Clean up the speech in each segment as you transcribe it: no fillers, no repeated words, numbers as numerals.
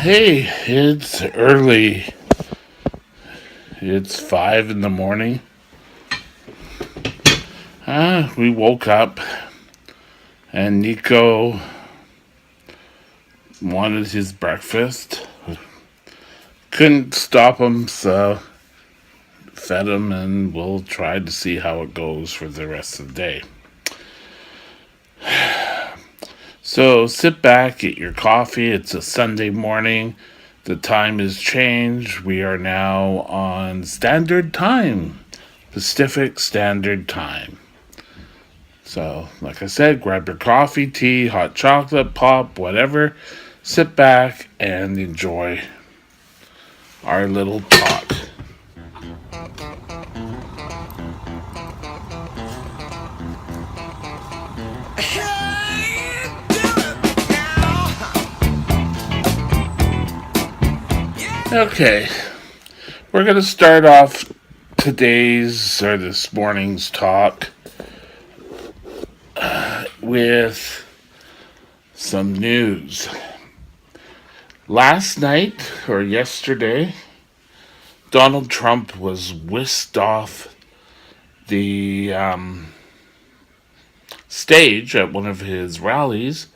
Hey, it's early. It's 5 in the morning. We woke up and Nico wanted his breakfast. Couldn't stop him, so fed him, and we'll try to see how it goes for the rest of the day. So sit back, get your coffee. It's a Sunday morning. The time has changed. We are now on Standard Time, Pacific Standard Time. So, like I said, grab your coffee, tea, hot chocolate, pop, whatever. Sit back and enjoy our little talk. Okay, we're going to start off today's or this morning's talk with some news. Last night or yesterday, Donald Trump was whisked off the stage at one of his rallies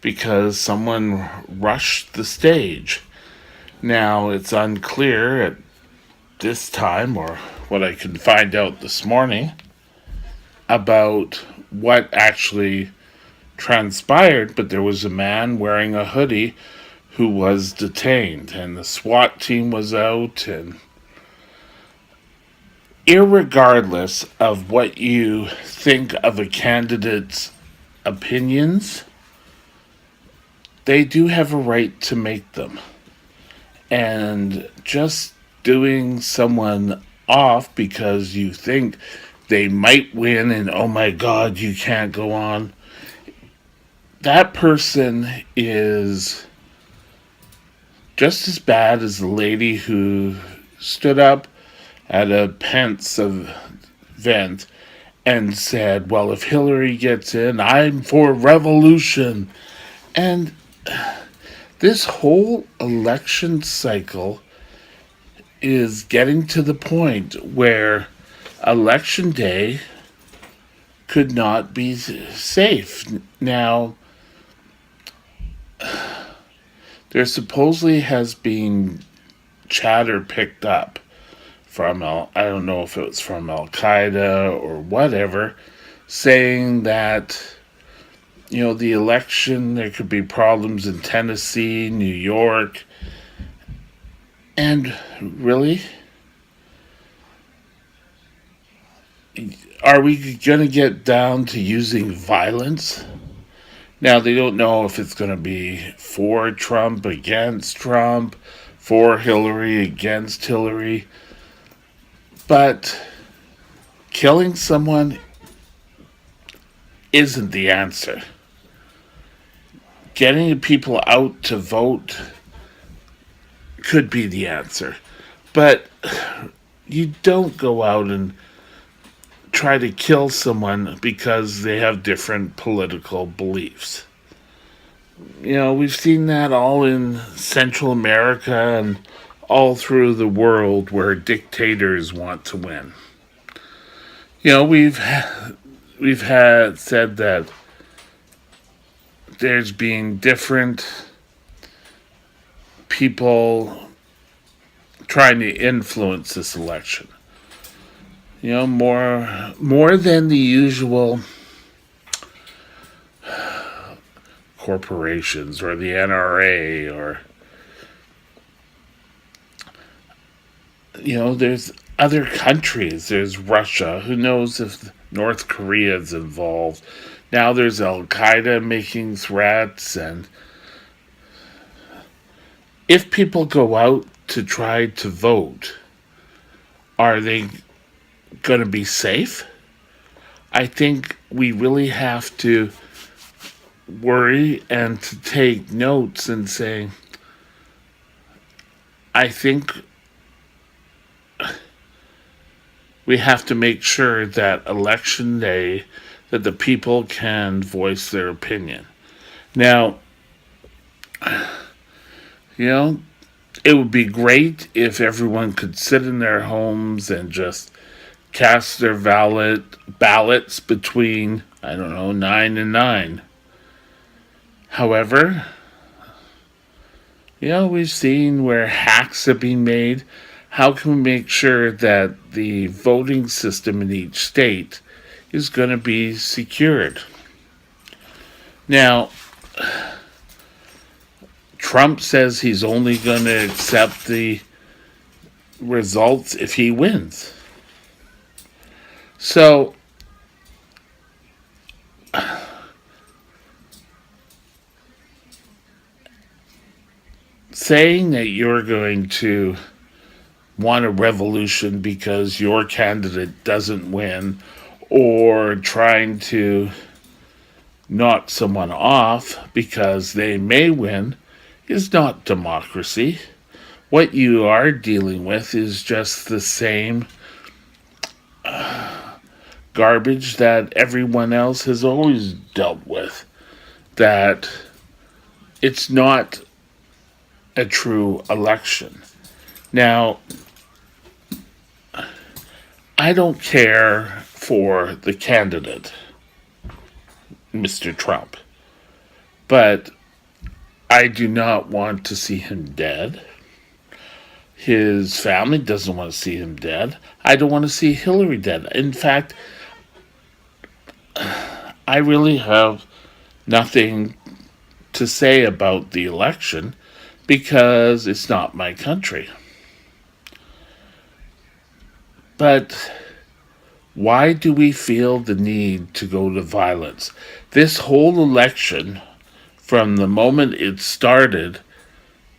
because someone rushed the stage. Now, it's unclear at this time, or what I can find out this morning, about what actually transpired, but there was a man wearing a hoodie who was detained, and the SWAT team was out. And irregardless of what you think of a candidate's opinions, they do have a right to make them. And just doing someone off because you think they might win and oh my god, you can't go on, that person is just as bad as the lady who stood up at a Pence event and said, well, if Hillary gets in, I'm for revolution. And this whole election cycle is getting to the point where election day could not be safe. Now, there supposedly has been chatter picked up from, I don't know if it was from Al Qaeda or whatever, saying that, the election, there could be problems in Tennessee, New York. And really? Are we going to get down to using violence? Now, they don't know if it's going to be for Trump, against Trump, for Hillary, against Hillary. But killing someone isn't the answer. Getting people out to vote could be the answer. But you don't go out and try to kill someone because they have different political beliefs. We've seen that all in Central America and all through the world where dictators want to win. We've had said that there's been different people trying to influence this election. More than the usual corporations or the NRA or there's other countries. There's Russia. Who knows if North Korea is involved? Now there's Al Qaeda making threats. And if people go out to try to vote, are they going to be safe? I think we really have to worry and to take notes and say, I think we have to make sure that election day that the people can voice their opinion. Now, You know, it would be great if everyone could sit in their homes and just cast their ballots between, I don't know, 9 and 9. However, we've seen where hacks have been made. How can we make sure that the voting system in each state is going to be secured? Now, Trump says he's only going to accept the results if he wins. So, saying that you're going to want a revolution because your candidate doesn't win, or trying to knock someone off because they may win, is not democracy. What you are dealing with is just the same garbage that everyone else has always dealt with. That it's not a true election. Now, I don't care for the candidate, Mr. Trump, but I do not want to see him dead. His family doesn't want to see him dead. I don't want to see Hillary dead. In fact, I really have nothing to say about the election because it's not my country. But why do we feel the need to go to violence? This whole election, from the moment it started,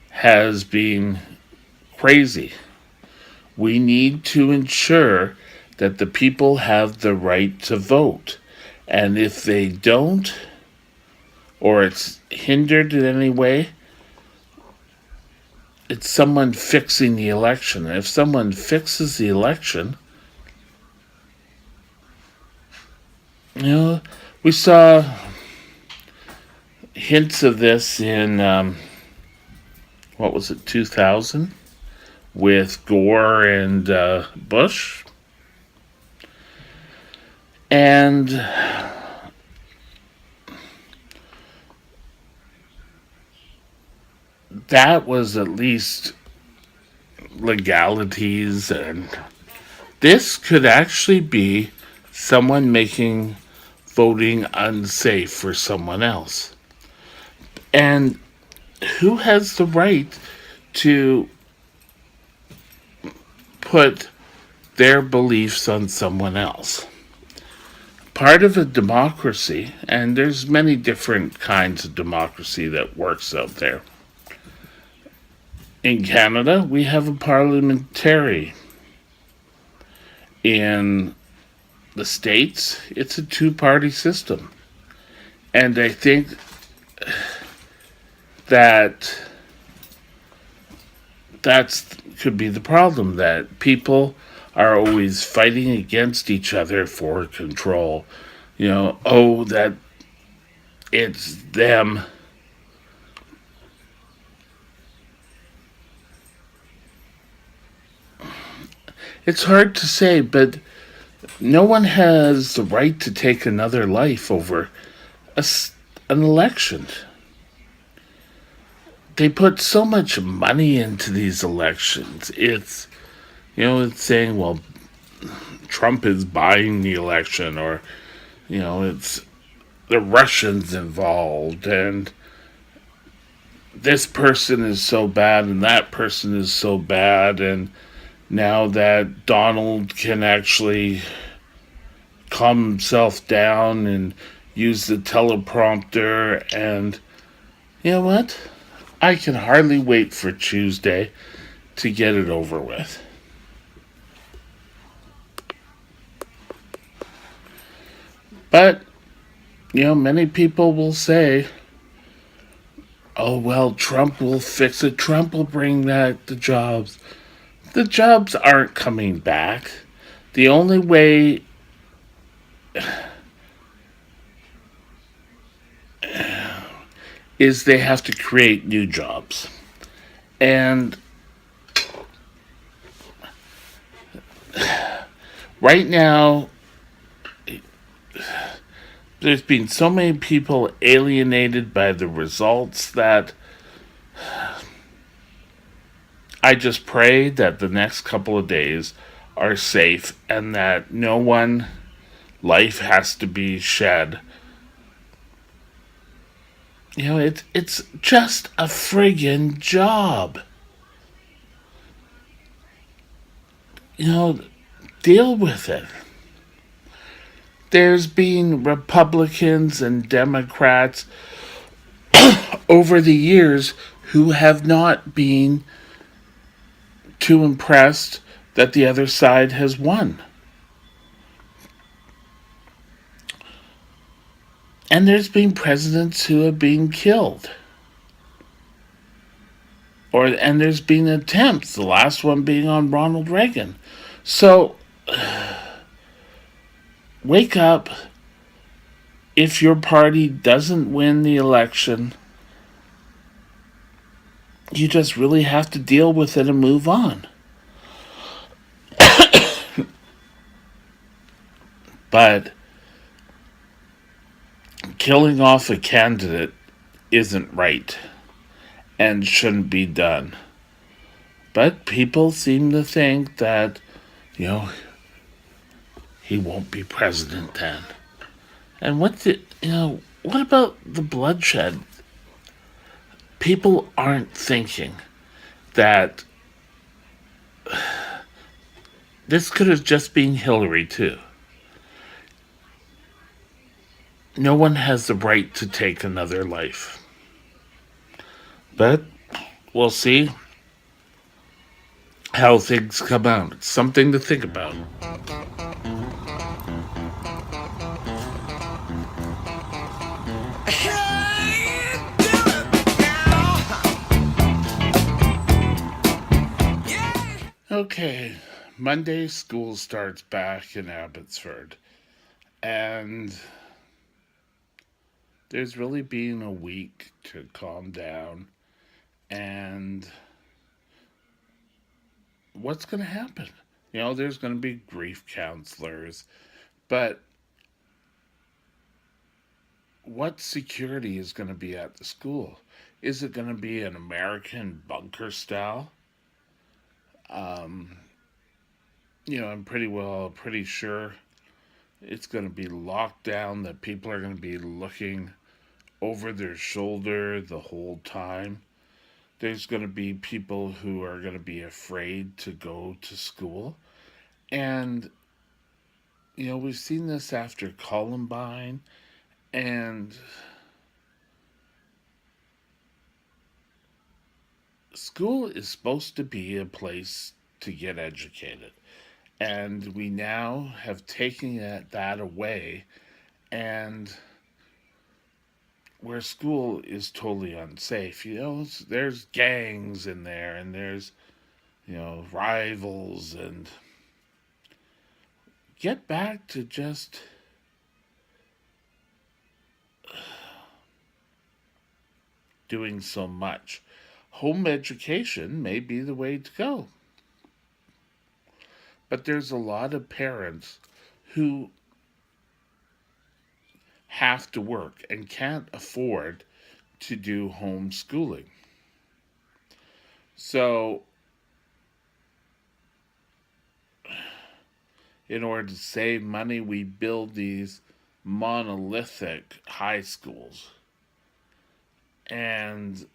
has been crazy. We need to ensure that the people have the right to vote. And if they don't, or it's hindered in any way, it's someone fixing the election. And if someone fixes the election, we saw hints of this in, 2000? With Gore and Bush. And that was at least legalities, and this could actually be someone making voting unsafe for someone else. And who has the right to put their beliefs on someone else? Part of a democracy, and there's many different kinds of democracy that works out there. In Canada, we have a parliamentary. In the States, it's a two-party system. And I think that could be the problem, that people are always fighting against each other for control. That it's them. It's hard to say, but no one has the right to take another life over an election. They put so much money into these elections. It's saying, well, Trump is buying the election, or, it's the Russians involved, and this person is so bad, and that person is so bad, and now that Donald can actually calm himself down and use the teleprompter, and you know what? I can hardly wait for Tuesday to get it over with. But, many people will say, oh, well, Trump will fix it. Trump will bring back the jobs. The jobs aren't coming back. The only way is they have to create new jobs. And right now, there's been so many people alienated by the results that I just pray that the next couple of days are safe and that no one life has to be shed. It's just a friggin' job. You know, deal with it. There's been Republicans and Democrats over the years who have not been too impressed that the other side has won. And there's been presidents who have been killed. And there's been attempts, the last one being on Ronald Reagan. So wake up. If your party doesn't win the election, you just really have to deal with it and move on. But killing off a candidate isn't right and shouldn't be done. But people seem to think that, you know, he won't be president then. And what about the bloodshed? People aren't thinking that this could have just been Hillary, too. No one has the right to take another life. But we'll see how things come out. It's something to think about. Okay, Monday school starts back in Abbotsford, and there's really been a week to calm down and what's going to happen. There's going to be grief counselors, but what security is going to be at the school? Is it going to be an American bunker style? Um, I'm pretty sure it's going to be locked down, that people are going to be looking over their shoulder the whole time. There's going to be people who are going to be afraid to go to school. And, we've seen this after Columbine, and school is supposed to be a place to get educated. And we now have taken that away, and where school is totally unsafe. There's gangs in there, and there's, rivals, and get back to just doing so much. Home education may be the way to go. But there's a lot of parents who have to work and can't afford to do homeschooling. So, in order to save money, we build these monolithic high schools. And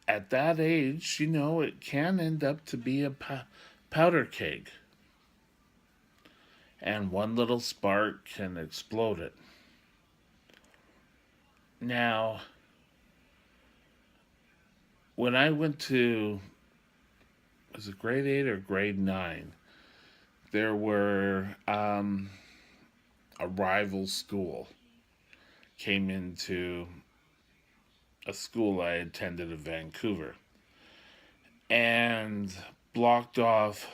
at that age, it can end up to be a powder keg. And one little spark can explode it. Now, when I went to, was it grade 8 or grade 9? There were a rival school came into a school I attended in Vancouver and blocked off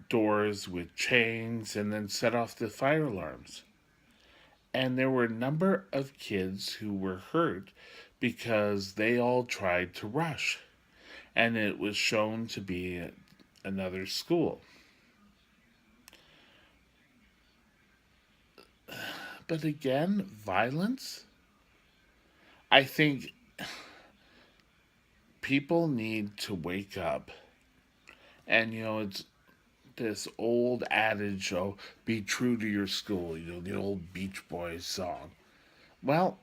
doors with chains and then set off the fire alarms. And there were a number of kids who were hurt because they all tried to rush, and it was shown to be another school. But again, violence? I think people need to wake up. And, it's this old adage, oh, be true to your school, the old Beach Boys song. Well,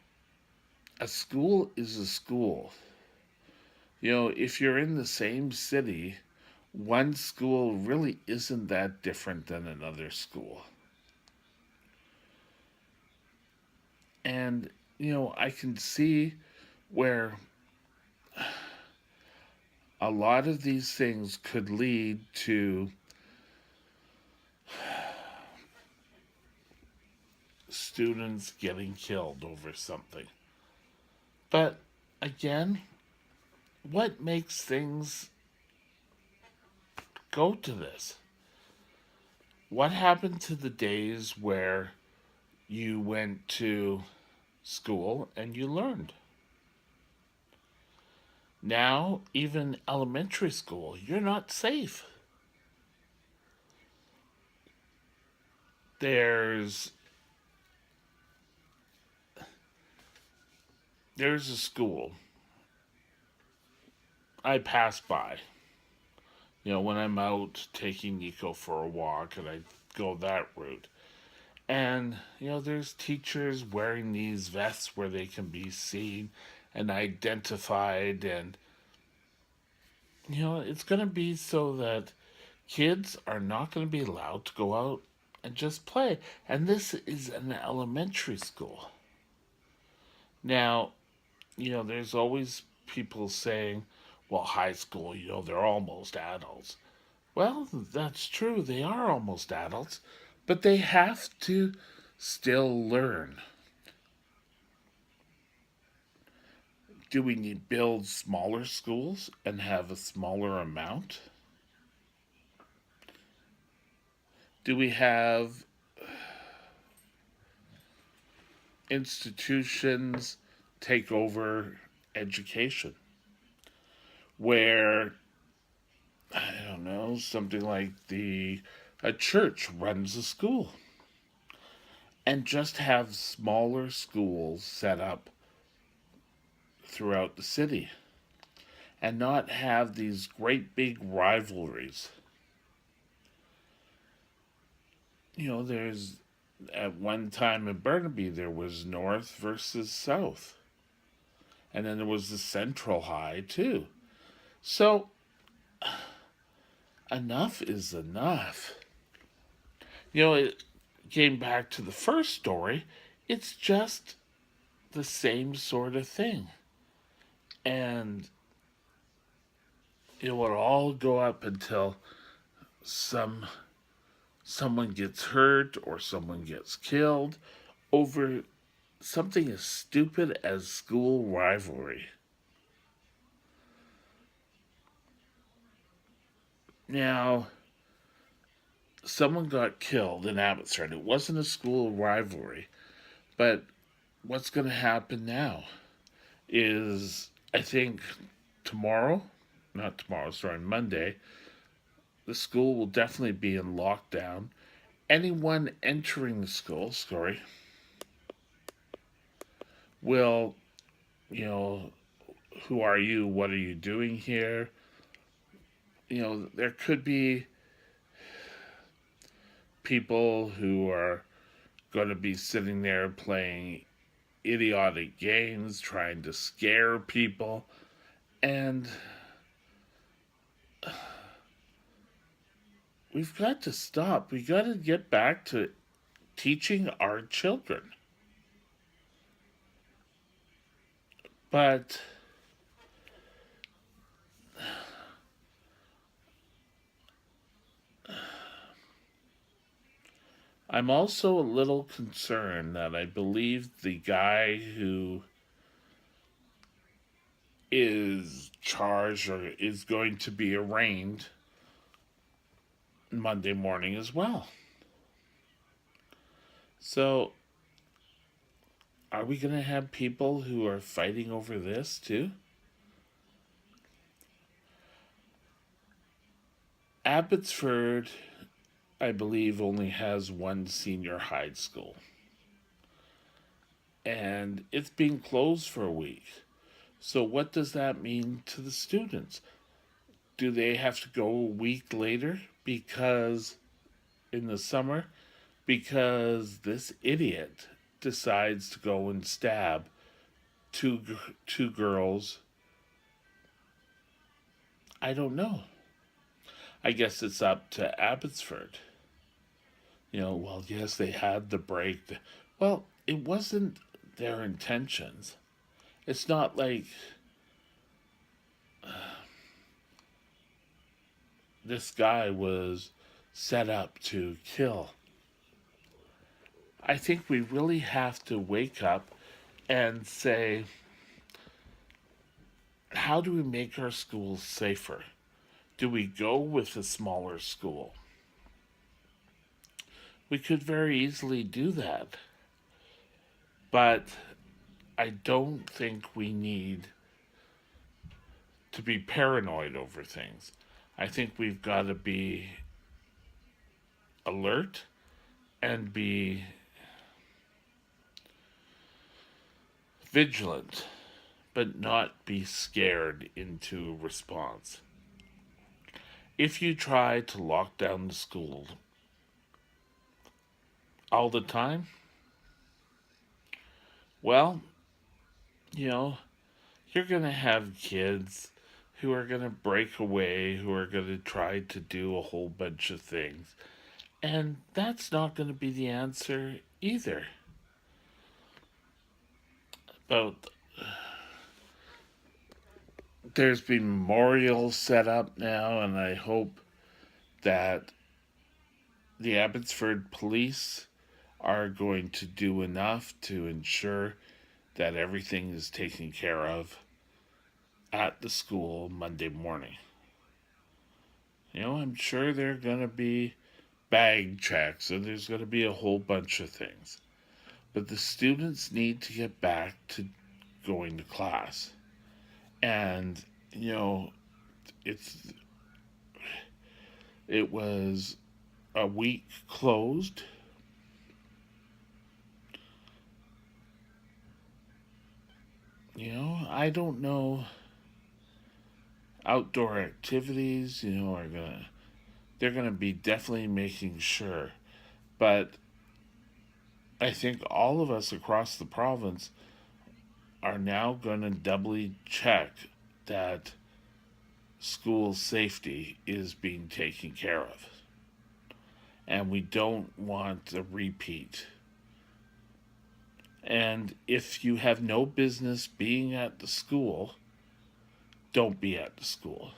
a school is a school. If you're in the same city, one school really isn't that different than another school. And, I can see where a lot of these things could lead to students getting killed over something. But again, what makes things go to this? What happened to the days where you went to school and you learned? Now, even elementary school, you're not safe. There's there's a school I pass by. When I'm out taking Nico for a walk and I go that route. And, there's teachers wearing these vests where they can be seen and identified. And, it's going to be so that kids are not going to be allowed to go out and just play. And this is an elementary school. Now, there's always people saying, well, high school, they're almost adults. Well, that's true. They are almost adults, but they have to still learn. Do we need to build smaller schools and have a smaller amount? Do we have institutions take over education where, I don't know, something like a church runs a school, and just have smaller schools set up throughout the city and not have these great big rivalries? There's at one time in Burnaby there was North versus South, and then there was the Central High too. So enough is enough. It came back to the first story. It's just the same sort of thing. And it will all go up until someone gets hurt or someone gets killed over something as stupid as school rivalry. Now, someone got killed in Abbotsford. It wasn't a school rivalry, but what's going to happen now is, I think tomorrow, not tomorrow, sorry, Monday, the school will definitely be in lockdown. Anyone entering the school, will, you know, who are you? What are you doing here? There could be people who are going to be sitting there playing idiotic games, trying to scare people. And we've got to stop. We got to get back to teaching our children. But I'm also a little concerned that I believe the guy who is charged or is going to be arraigned Monday morning as well. So Are we going to have people who are fighting over this too? Abbotsford, I believe, only has one senior high school, and it's being closed for a week. So, what does that mean to the students? Do they have to go a week later because in the summer? Because this idiot decides to go and stab two girls. I don't know. I guess it's up to Abbotsford. Well, yes, they had the break. Well, it wasn't their intentions. It's not like this guy was set up to kill. I think we really have to wake up and say, how do we make our schools safer? Do we go with a smaller school? We could very easily do that. But I don't think we need to be paranoid over things. I think we've got to be alert and be vigilant, but not be scared into response. If you try to lock down the school all the time, well, you know, you're going to have kids who are going to break away, who are going to try to do a whole bunch of things. And that's not going to be the answer either. But there's been memorials set up now, and I hope that the Abbotsford police are going to do enough to ensure that everything is taken care of at the school Monday morning. I'm sure there are going to be bag checks and there's going to be a whole bunch of things. But the students need to get back to going to class. And, it's it was a week closed. I don't know. Outdoor activities, they're gonna be definitely making sure. But I think all of us across the province are now gonna doubly check that school safety is being taken care of. And we don't want a repeat. And if you have no business being at the school, don't be at the school.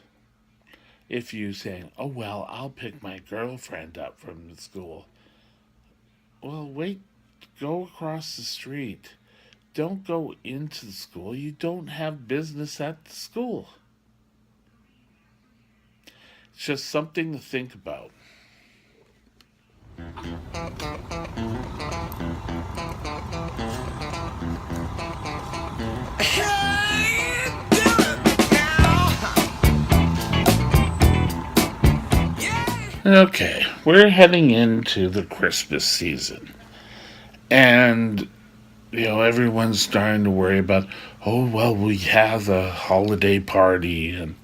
If you saying, "Oh well, I'll pick my girlfriend up from the school," well, wait, go across the street. Don't go into the school. You don't have business at the school. It's just something to think about. Okay, we're heading into the Christmas season. And, everyone's starting to worry about, oh, well, we have a holiday party. And,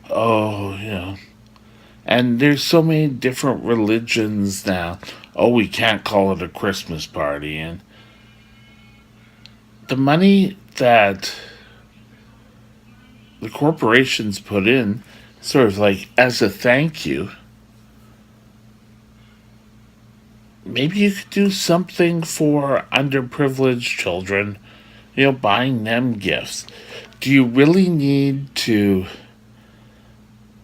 oh, And there's so many different religions now. Oh, we can't call it a Christmas party. And the money that the corporations put in, sort of like as a thank you, maybe you could do something for underprivileged children, buying them gifts. Do you really need to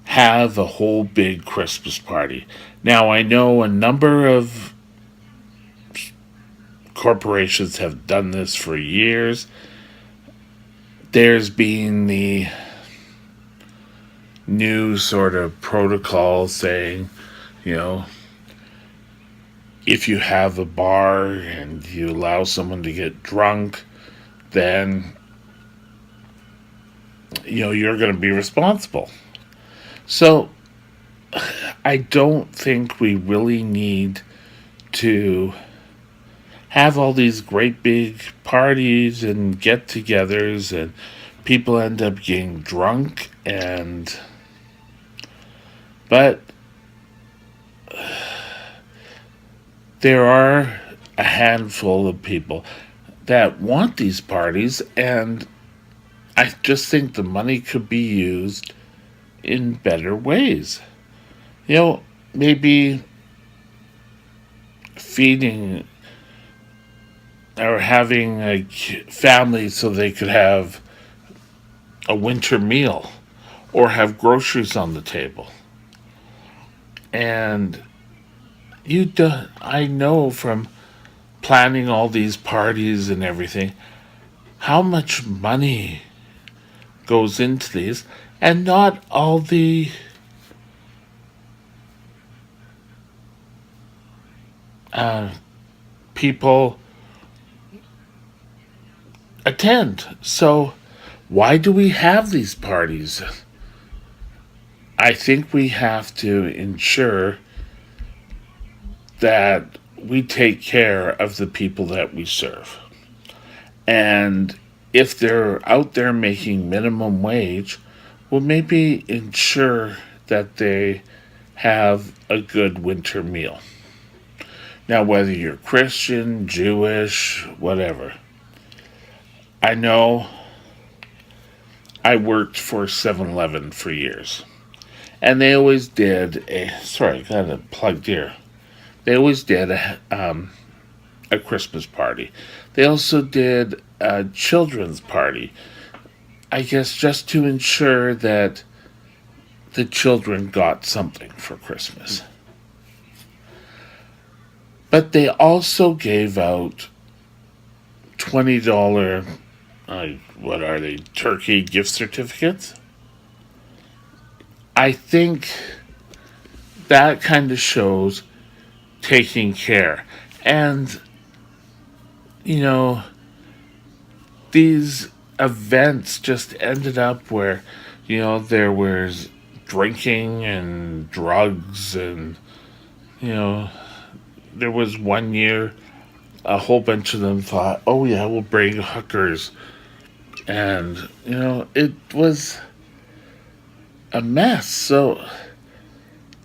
have a whole big Christmas party? Now, I know a number of corporations have done this for years. There's been the new sort of protocol saying, if you have a bar and you allow someone to get drunk, then you're going to be responsible. So I don't think we really need to have all these great big parties and get-togethers, and people end up getting drunk, and but there are a handful of people that want these parties, and I just think the money could be used in better ways. Maybe feeding or having a family so they could have a winter meal or have groceries on the table. And I know from planning all these parties and everything how much money goes into these, and not all the people attend. So why do we have these parties? I think we have to ensure that we take care of the people that we serve. And if they're out there making minimum wage, well, maybe ensure that they have a good winter meal. Now, whether you're Christian, Jewish, whatever. I know I worked for 7-Eleven for years. And they always did sorry, got it plugged here. They always did a Christmas party. They also did a children's party. I guess just to ensure that the children got something for Christmas. But they also gave out $20, what are they, turkey gift certificates? I think that kind of shows taking care. And, these events just ended up where, there was drinking and drugs, and, there was one year a whole bunch of them thought, oh yeah, we'll bring hookers. And, it was a mess. So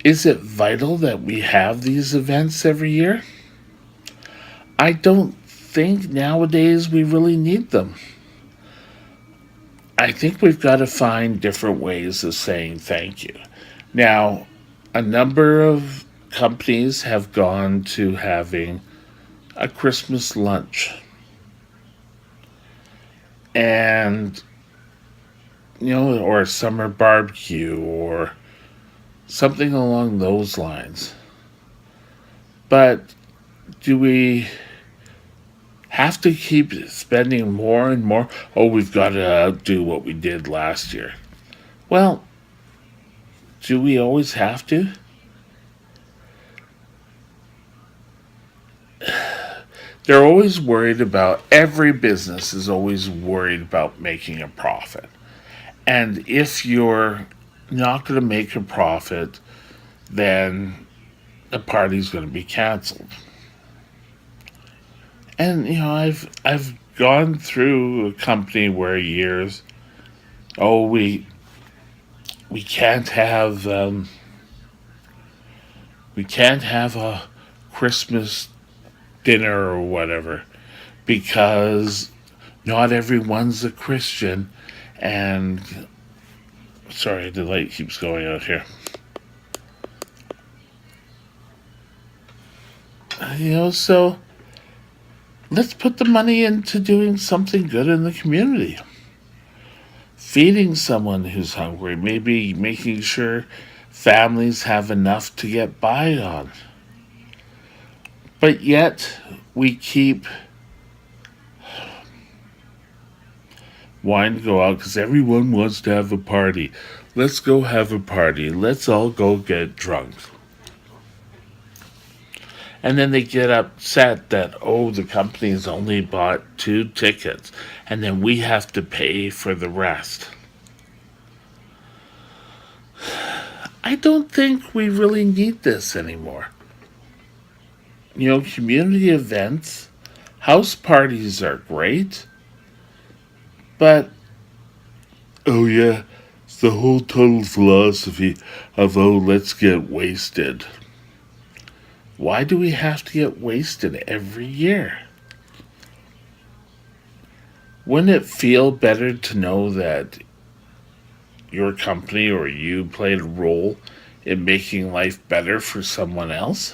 is it vital that we have these events every year? I don't think nowadays we really need them. I think we've got to find different ways of saying thank you. Now, a number of companies have gone to having a Christmas lunch. And, or a summer barbecue or something along those lines. But do we have to keep spending more and more? Oh, we've got to outdo what we did last year. Well, do we always have to? They're always worried about, every business is always worried about making a profit. And if you're not going to make a profit, then the party's going to be canceled. And I've gone through a company where years, we can't have a Christmas dinner or whatever because not everyone's a Christian. And sorry, the light keeps going out here. So let's put the money into doing something good in the community. Feeding someone who's hungry, maybe making sure families have enough to get by on. But yet, we keep wanting to go out because everyone wants to have a party. Let's go have a party. Let's all go get drunk. And then they get upset that, oh, the company's only bought 2 tickets, and then we have to pay for the rest. I don't think we really need this anymore. Community events, house parties are great, but oh yeah, it's the whole total philosophy of, oh, let's get wasted. Why do we have to get wasted every year? Wouldn't it feel better to know that your company or you played a role in making life better for someone else?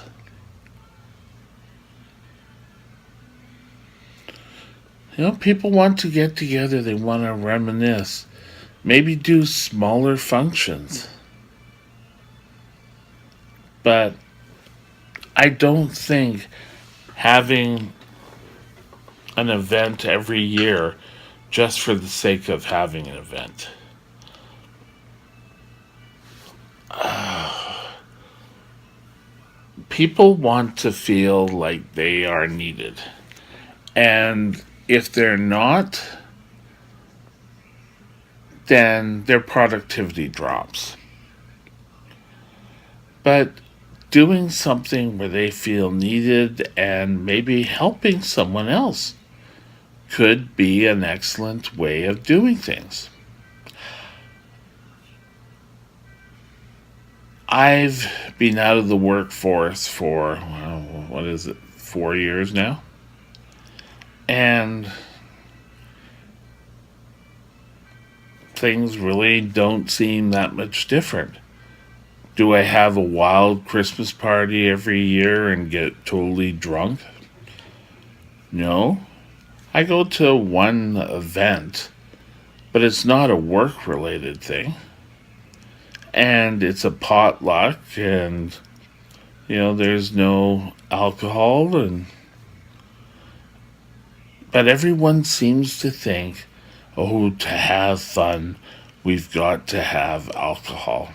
People want to get together, they want to reminisce, maybe do smaller functions. But I don't think having an event every year just for the sake of having an event. People want to feel like they are needed. And if they're not, then their productivity drops. But doing something where they feel needed and maybe helping someone else could be an excellent way of doing things. I've been out of the workforce for, what is it, 4 years now? And things really don't seem that much different. Do I have a wild Christmas party every year and get totally drunk? No. I go to one event, but it's not a work related thing. And it's a potluck, and there's no alcohol, but everyone seems to think, oh, to have fun, we've got to have alcohol.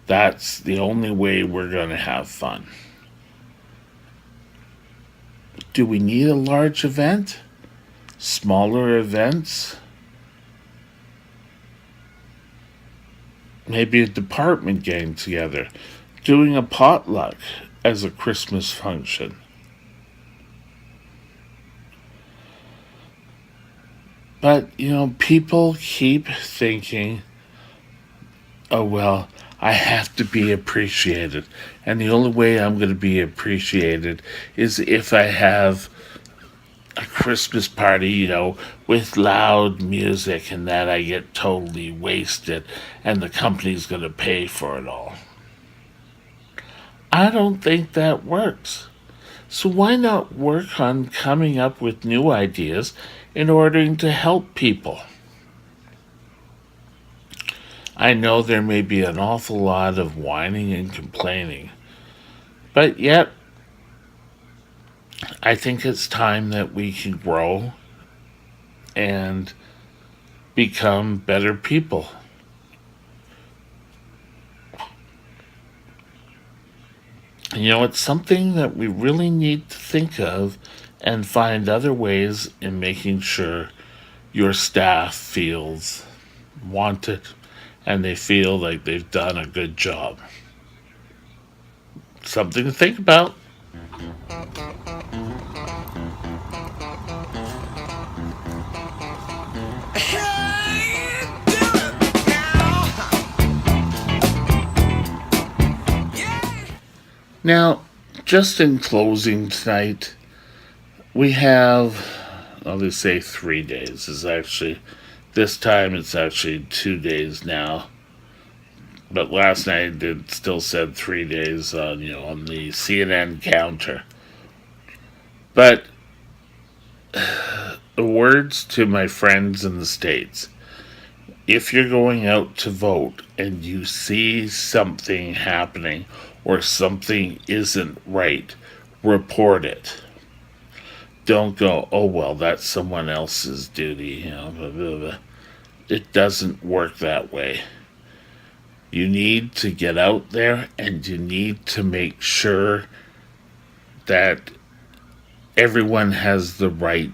That's the only way we're going to have fun. Do we need a large event? Smaller events? Maybe a department getting together, doing a potluck as a Christmas function. But, people keep thinking, oh, well, I have to be appreciated. And the only way I'm going to be appreciated is if I have a Christmas party, with loud music, and that I get totally wasted and the company's going to pay for it all. I don't think that works. So why not work on coming up with new ideas in order to help people? I know there may be an awful lot of whining and complaining, but yet I think it's time that we can grow and become better people. It's something that we really need to think of and find other ways in making sure your staff feels wanted and they feel like they've done a good job. Something to think about. Now, just in closing tonight, we have, I'll just say 3 days. This time it's actually 2 days now. But last night it still said 3 days on the CNN counter. But the words to my friends in the States: if you're going out to vote and you see something happening or something isn't right, report it. Don't go, oh, well, that's someone else's duty. Blah, blah, blah. It doesn't work that way. You need to get out there and you need to make sure that everyone has the right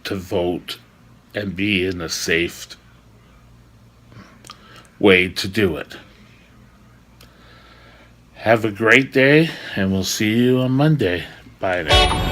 to vote and be in a safe way to do it. Have a great day, and we'll see you on Monday. Bye now.